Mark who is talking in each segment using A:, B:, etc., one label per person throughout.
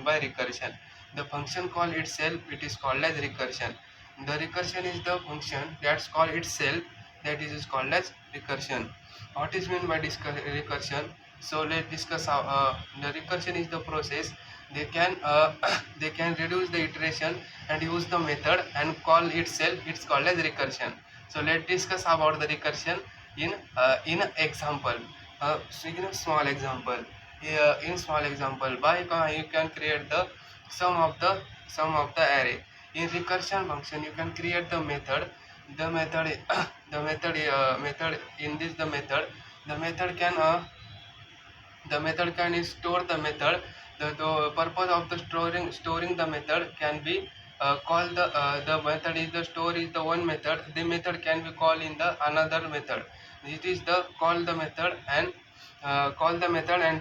A: by recursion. The function call itself, it is called as recursion. The recursion is the function that's called itself, that is called as recursion. What is meant by recursion? So let's discuss how the recursion is the process. They can they can reduce the iteration and use the method and call itself, it's called as recursion. So let's discuss about the recursion in example. In a small example, in small example, by you can create the sum of the array. In recursion function, you can create the method. The method method in this the method can store the method. The purpose of the storing the method can be call the method is the store is the one method. The method can be called in the another method. It is the call the method, and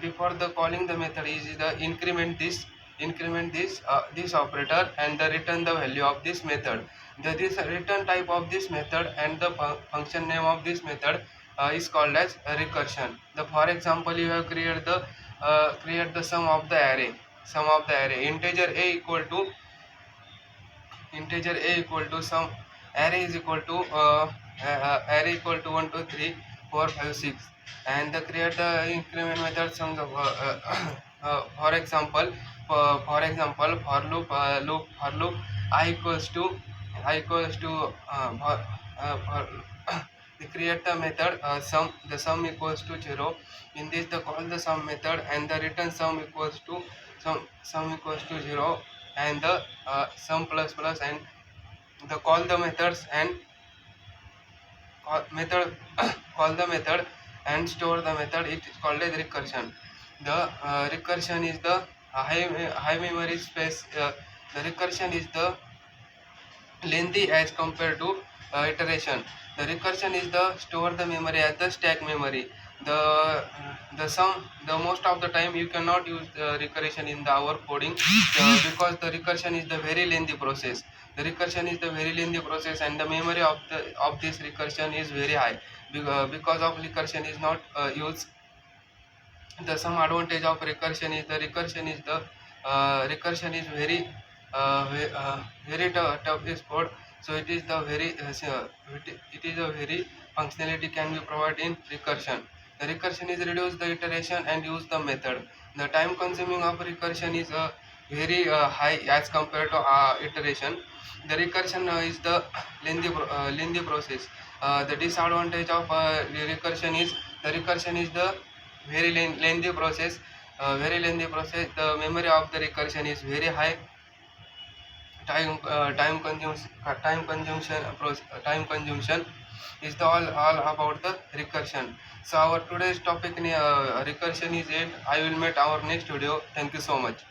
A: before the calling the method is the increment this operator and the return the value of this method. This return type of this method and the function name of this method is called as a recursion. For example, you have create the sum of the array. Integer a equal to some array is equal to array equal to 1 2 3 4 5 6, and the create the increment method sums of for example, for loop I equals to for we create the method sum equals to 0. In this, the call the sum method and the return sum equals to sum equals to 0, and the sum plus plus, and the call the methods and call method call the method and store the method. It is called as recursion. The recursion is the high memory space. The recursion is the lengthy as compared to iteration. The recursion is the store the memory as the stack memory. The most of the time you cannot use recursion in our coding because the recursion is the very lengthy process. And the memory of this recursion is very high. Because of recursion is not used. The some advantage of recursion is the recursion is very very tough is code. So it is the very it is a very functionality can be provided in recursion. The recursion is reduce the iteration and use the method. The time consuming of recursion is very high as compared to iteration. The recursion is the lengthy process. The disadvantage of the recursion is the very lengthy process. The memory of the recursion is very high. Time consumption is the all about the recursion. So our today's topic in recursion is it. I will meet our next video. Thank you so much.